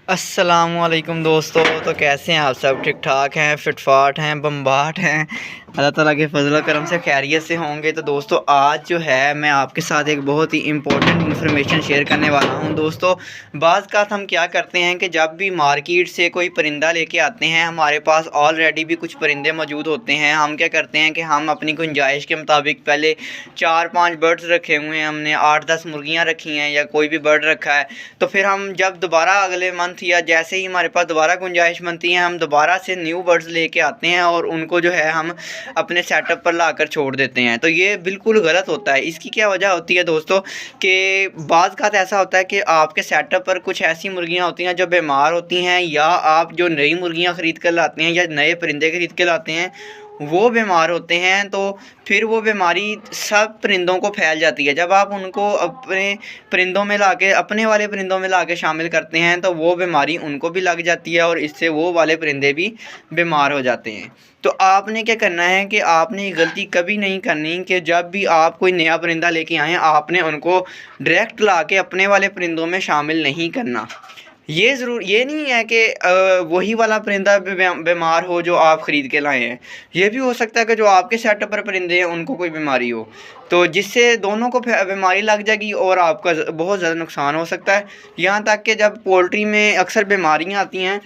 अस्सलामुअलैकुम दोस्तों। तो कैसे हैं आप सब? ठीक ठाक हैं, फिटफाट हैं, बम्बाट हैं? अल्लाह ताला के फजल करम से खैरियत से होंगे। तो दोस्तों आज जो है मैं आपके साथ एक बहुत ही इम्पोर्टेंट इन्फॉर्मेशन शेयर करने वाला हूं। दोस्तों बाज़ का हम क्या करते हैं कि जब भी मार्केट से कोई परिंदा लेके आते हैं, हमारे पास ऑलरेडी भी कुछ परिंदे मौजूद होते हैं। हम क्या करते हैं कि हम अपनी गुंजाइश के मुताबिक पहले 4-5 बर्ड्स रखे हुए हैं, हमने 8-10 मुर्गियाँ रखी हैं या कोई भी बर्ड रखा है। तो फिर हम जब दोबारा अगले मंथ या जैसे ही हमारे पास दोबारा गुंजाइश बनती है, हम दोबारा से न्यू बर्ड्स लेके आते हैं और उनको जो है हम अपने सेटअप पर लाकर छोड़ देते हैं। तो ये बिल्कुल गलत होता है। इसकी क्या वजह होती है दोस्तों कि बाज़ का ऐसा होता है कि आपके सेटअप पर कुछ ऐसी मुर्गियाँ होती हैं जो बीमार होती हैं, या आप जो नई मुर्गियाँ ख़रीद कर लाते हैं या नए परिंदे ख़रीद के लाते हैं वो बीमार होते हैं। तो फिर वो बीमारी सब परिंदों को फैल जाती है। जब आप उनको अपने परिंदों में लाके अपने वाले परिंदों में लाके शामिल करते हैं तो वो बीमारी उनको भी लग जाती है और इससे वो वाले परिंदे भी बीमार हो जाते हैं। तो आपने क्या करना है कि आपने ये गलती कभी नहीं करनी कि जब भी आप कोई नया परिंदा लेके आएँ, आपने उनको डायरेक्ट लाके अपने वाले परिंदों में शामिल नहीं करना। ये नहीं है कि वही वाला परिंदा बीमार हो जो आप ख़रीद के लाए हैं। ये भी हो सकता है कि जो आपके सेटअप पर परिंदे हैं उनको कोई बीमारी हो, तो जिससे दोनों को बीमारी लग जाएगी और आपका बहुत ज़्यादा नुकसान हो सकता है। यहाँ तक कि जब पोल्ट्री में अक्सर बीमारियाँ आती हैं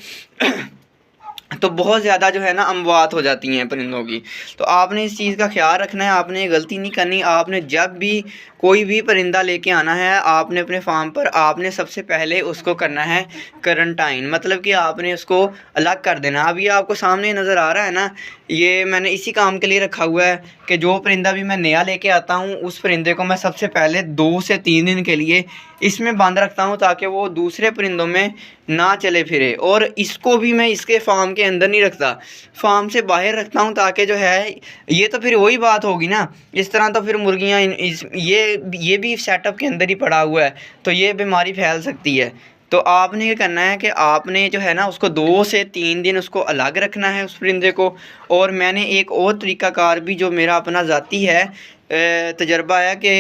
तो बहुत ज़्यादा जो है ना अमवात हो जाती हैं परिंदों की। तो आपने इस चीज़ का ख्याल रखना है, आपने ये गलती नहीं करनी। आपने जब भी कोई भी परिंदा लेके आना है, आपने अपने फार्म पर आपने सबसे पहले उसको करना है क्वारंटाइन, मतलब कि आपने उसको अलग कर देना। अब ये आपको सामने नज़र आ रहा है ना, ये मैंने इसी काम के लिए रखा हुआ है कि जो परिंदा भी मैं नया लेके आता हूँ उस परिंदे को मैं सबसे पहले 2 से 3 दिन के लिए इसमें बंद रखता हूँ ताकि वो दूसरे परिंदों में ना चले फिरे। और इसको भी मैं इसके फार्म के अंदर नहीं रखता, फार्म से बाहर रखता हूँ ताकि जो है ये तो फिर वही बात होगी ना। इस तरह तो फिर मुर्गियाँ ये भी सेटअप के अंदर ही पड़ा हुआ है, तो ये बीमारी फैल सकती है। तो आपने ये करना है कि आपने जो है ना उसको 2 से 3 दिन उसको अलग रखना है उस परिंदे को। और मैंने एक और तरीक़ाकार भी जो मेरा अपना ज़ाती है तजर्बा है कि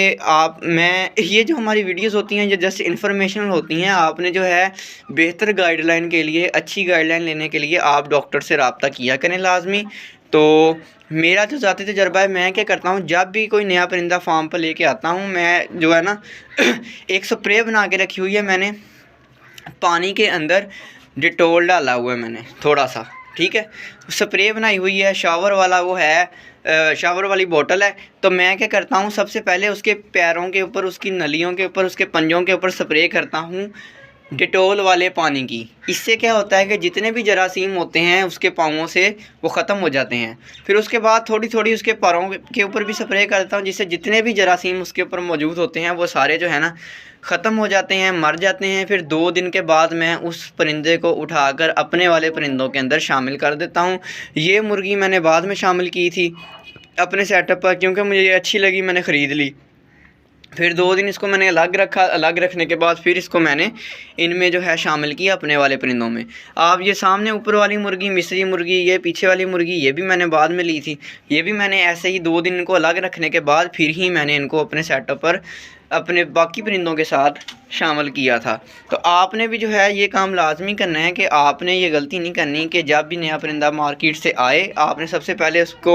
मैं ये जो हमारी वीडियोस होती हैं ये जस्ट इन्फॉर्मेशनल होती हैं। आपने जो है बेहतर गाइडलाइन के लिए, अच्छी गाइडलाइन लेने के लिए आप डॉक्टर से रब्ता किया करें लाजमी। तो मेरा जो ज़ाती तजर्बा है, मैं क्या करता हूँ जब भी कोई नया परिंदा फार्म पर लेके आता हूँ, मैं जो है ना एक स्प्रे बना के रखी हुई है मैंने। पानी के अंदर डिटोल डाला हुआ है मैंने थोड़ा सा, ठीक है। स्प्रे बनाई हुई है, शावर वाला वो है, शावर वाली बोतल है। तो मैं क्या करता हूँ सबसे पहले उसके पैरों के ऊपर, उसकी नलियों के ऊपर, उसके पंजों के ऊपर स्प्रे करता हूँ डिटोल वाले पानी की। इससे क्या होता है कि जितने भी जरासीम होते हैं उसके पाँवों से वो ख़त्म हो जाते हैं। फिर उसके बाद थोड़ी थोड़ी उसके पैरों के ऊपर भी स्प्रे करता हूँ, जिससे जितने भी जरासीम उसके ऊपर मौजूद होते हैं वो सारे जो है ना ख़त्म हो जाते हैं, मर जाते हैं। फिर 2 दिन के बाद मैं उस परिंदे को उठाकर अपने वाले परिंदों के अंदर शामिल कर देता हूँ। ये मुर्गी मैंने बाद में शामिल की थी अपने सेटअप पर क्योंकि मुझे ये अच्छी लगी, मैंने ख़रीद ली। फिर 2 दिन इसको मैंने अलग रखा, अलग रखने के बाद फिर इसको मैंने इनमें जो है शामिल किया अपने वाले परिंदों में। आप ये सामने ऊपर वाली मुर्गी, मिस्री मुर्गी, ये पीछे वाली मुर्गी, ये भी मैंने बाद में ली थी। ये भी मैंने ऐसे ही 2 दिन इनको अलग रखने के बाद फिर ही मैंने इनको अपने सेटअप पर अपने बाकी परिंदों के साथ शामिल किया था। तो आपने भी जो है ये काम लाजमी करना है कि आपने ये गलती नहीं करनी कि जब भी नया परिंदा मार्केट से आए आपने सबसे पहले उसको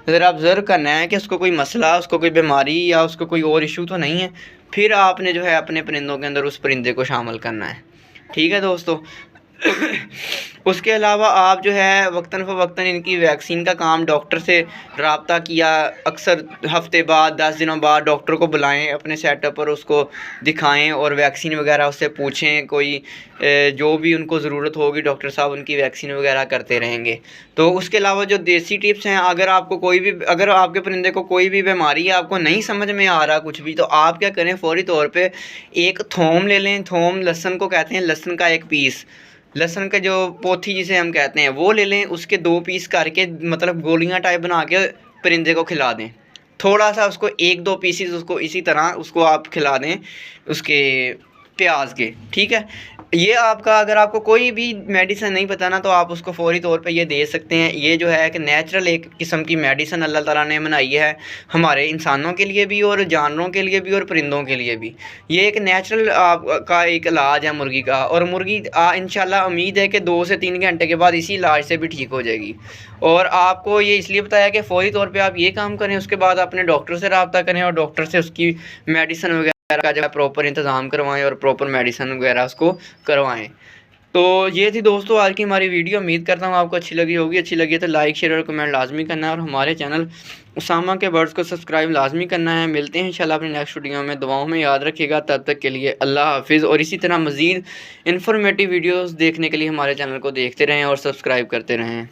ज़रा ऑब्ज़र्व करना है कि उसको कोई मसला, उसको कोई बीमारी या उसको कोई और इशू तो नहीं है। फिर आपने जो है अपने परिंदों के अंदर उस परिंदे को शामिल करना है, ठीक है दोस्तों। उसके अलावा आप जो है वक्तन फ़वक्तन इनकी वैक्सीन का काम डॉक्टर से रब्ता किया, अक्सर हफ़्ते बाद 10 दिनों बाद डॉक्टर को बुलाएं अपने सेटअप पर, उसको दिखाएं और वैक्सीन वगैरह उससे पूछें। कोई जो भी उनको ज़रूरत होगी डॉक्टर साहब उनकी वैक्सीन वगैरह करते रहेंगे। तो उसके अलावा जो देसी टिप्स हैं, अगर आपके परिंदे को कोई भी बीमारी है, आपको नहीं समझ में आ रहा कुछ भी, तो आप क्या करें फ़ौरी तौर पे एक थोम ले लें। थोम लहसुन को कहते हैं, लहसुन का एक पीस, लहसुन का जो पोथी जिसे हम कहते हैं वो ले लें। उसके 2 पीस करके मतलब गोलियां टाइप बना के परिंदे को खिला दें। थोड़ा सा उसको 1-2 पीसीस उसको इसी तरह उसको आप खिला दें उसके प्याज के, ठीक है। ये आपका अगर आपको कोई भी मेडिसिन नहीं पता ना तो आप उसको फ़ौरी तौर पे ये दे सकते हैं। ये जो है कि नेचुरल एक किस्म की मेडिसिन अल्लाह ताला ने बनाई है हमारे इंसानों के लिए भी और जानवरों के लिए भी और परिंदों के लिए भी। ये एक नेचुरल का एक इलाज है मुर्गी का, और मुर्गी इंशाल्लाह उम्मीद है कि 2 से 3 घंटे के बाद इसी इलाज से भी ठीक हो जाएगी। और आपको ये इसलिए बताया कि फ़ौरी तौर पे आप ये काम करें, उसके बाद अपने डॉक्टर से रब्ता करें और डॉक्टर से उसकी मेडिसिन वगैरह का जो है प्रॉपर इंतज़ाम करवाएं और प्रॉपर मेडिसिन वगैरह उसको करवाएं। तो ये थी दोस्तों आज की हमारी वीडियो। उम्मीद करता हूँ आपको अच्छी लगी होगी। अच्छी लगी तो लाइक शेयर और कमेंट लाजमी करना है, और हमारे चैनल उसामा के बर्ड्स को सब्सक्राइब लाजमी करना है। मिलते हैं इंशाल्लाह अपनी नेक्स्ट वीडियो में। दुआओं में याद रखिएगा। तब तक के लिए अल्लाह हाफिज़। और इसी तरह मज़ीद इन्फॉर्मेटिव वीडियोज़ देखने के लिए हमारे चैनल को देखते रहें और सब्सक्राइब करते रहें।